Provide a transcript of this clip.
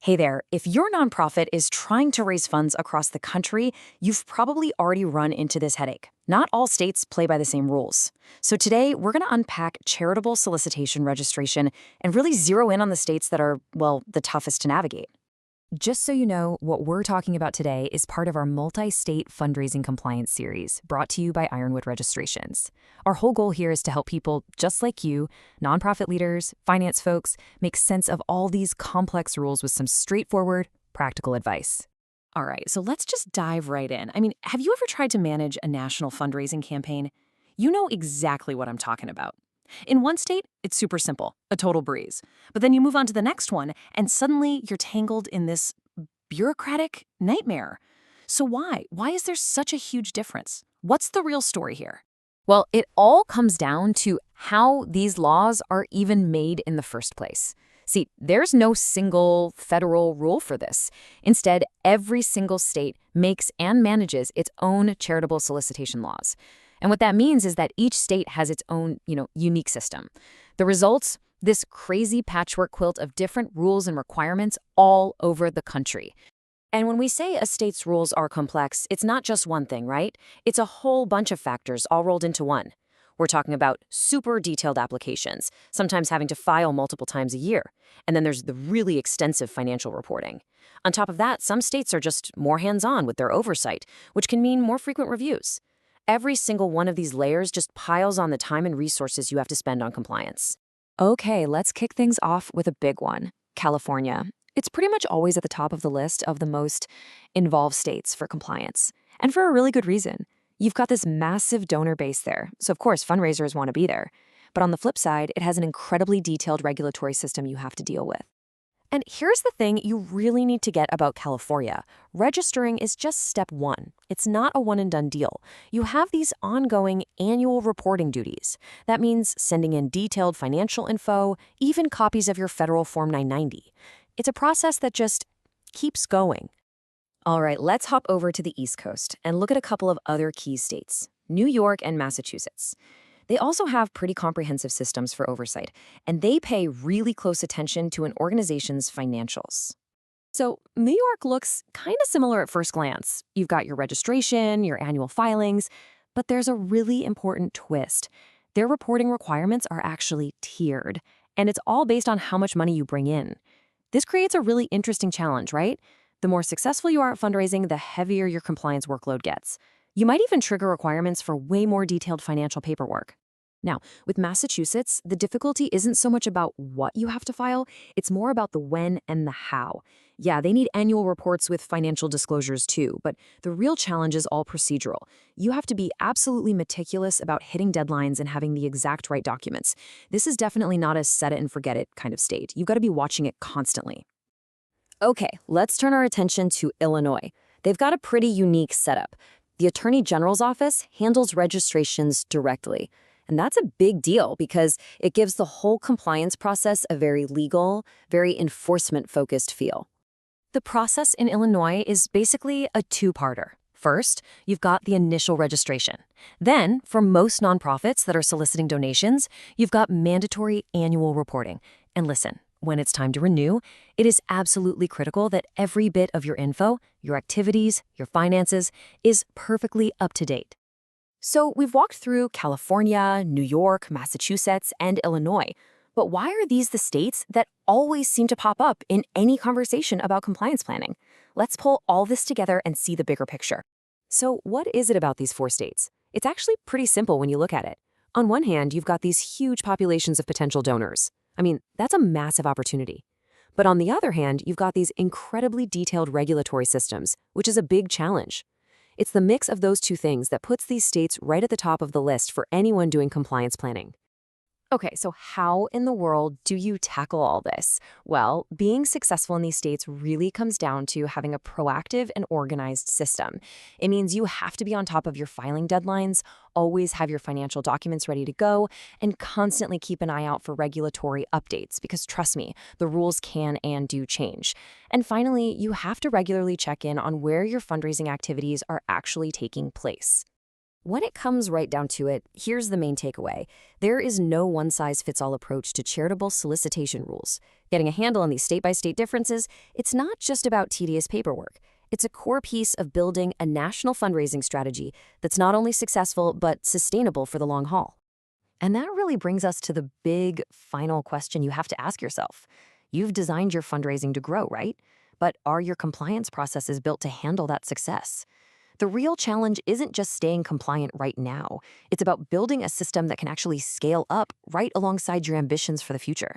Hey there, if your nonprofit is trying to raise funds across the country, you've probably already run into this headache. Not all states play by the same rules. So today, we're going to unpack charitable solicitation registration and really zero in on the states that are, well, the toughest to navigate. Just so you know, what we're talking about today is part of our multi-state fundraising compliance series brought to you by Ironwood Registrations. Our whole goal here is to help people just like you, nonprofit leaders, finance folks, make sense of all these complex rules with some straightforward, practical advice. All right, so let's just dive right in. Have you ever tried to manage a national fundraising campaign? You know exactly what I'm talking about. In one state, it's super simple, a total breeze. But then you move on to the next one, and suddenly you're tangled in this bureaucratic nightmare. So why? Why is there such a huge difference? What's the real story here? Well, it all comes down to how these laws are even made in the first place. See, there's no single federal rule for this. Instead, every single state makes and manages its own charitable solicitation laws. And what that means is that each state has its own, unique system. The results, this crazy patchwork quilt of different rules and requirements all over the country. And when we say a state's rules are complex, it's not just one thing, right? It's a whole bunch of factors all rolled into one. We're talking about super detailed applications, sometimes having to file multiple times a year. And then there's the really extensive financial reporting. On top of that, some states are just more hands-on with their oversight, which can mean more frequent reviews. Every single one of these layers just piles on the time and resources you have to spend on compliance. Okay, let's kick things off with a big one, California. It's pretty much always at the top of the list of the most involved states for compliance, and for a really good reason. You've got this massive donor base there, so of course fundraisers want to be there. But on the flip side, it has an incredibly detailed regulatory system you have to deal with. And here's the thing you really need to get about California. Registering is just step one. It's not a one-and-done deal. You have these ongoing annual reporting duties. That means sending in detailed financial info, even copies of your federal Form 990. It's a process that just keeps going. All right, let's hop over to the East Coast and look at a couple of other key states, New York and Massachusetts. They also have pretty comprehensive systems for oversight, and they pay really close attention to an organization's financials. So New York looks kind of similar at first glance. You've got your registration, your annual filings, but there's a really important twist. Their reporting requirements are actually tiered, and it's all based on how much money you bring in. This creates a really interesting challenge, right? The more successful you are at fundraising, the heavier your compliance workload gets. You might even trigger requirements for way more detailed financial paperwork. Now, with Massachusetts, the difficulty isn't so much about what you have to file, it's more about the when and the how. Yeah, they need annual reports with financial disclosures too, but the real challenge is all procedural. You have to be absolutely meticulous about hitting deadlines and having the exact right documents. This is definitely not a set it and forget it kind of state. You've got to be watching it constantly. Okay, let's turn our attention to Illinois. They've got a pretty unique setup. The Attorney General's office handles registrations directly. And that's a big deal because it gives the whole compliance process a very legal, very enforcement-focused feel. The process in Illinois is basically a two-parter. First, you've got the initial registration. Then, for most nonprofits that are soliciting donations, you've got mandatory annual reporting. And listen, when it's time to renew, it is absolutely critical that every bit of your info, your activities, your finances, is perfectly up to date. So we've walked through California, New York, Massachusetts, and Illinois. But why are these the states that always seem to pop up in any conversation about compliance planning? Let's pull all this together and see the bigger picture. So what is it about these four states? It's actually pretty simple when you look at it. On one hand, you've got these huge populations of potential donors. That's a massive opportunity. But on the other hand, you've got these incredibly detailed regulatory systems, which is a big challenge. It's the mix of those two things that puts these states right at the top of the list for anyone doing compliance planning. Okay, so how in the world do you tackle all this? Well, being successful in these states really comes down to having a proactive and organized system. It means you have to be on top of your filing deadlines, always have your financial documents ready to go, and constantly keep an eye out for regulatory updates because trust me, the rules can and do change. And finally, you have to regularly check in on where your fundraising activities are actually taking place. When it comes right down to it, here's the main takeaway. There is no one-size-fits-all approach to charitable solicitation rules. Getting a handle on these state-by-state differences, it's not just about tedious paperwork. It's a core piece of building a national fundraising strategy that's not only successful, but sustainable for the long haul. And that really brings us to the big final question you have to ask yourself. You've designed your fundraising to grow, right? But are your compliance processes built to handle that success? The real challenge isn't just staying compliant right now. It's about building a system that can actually scale up right alongside your ambitions for the future.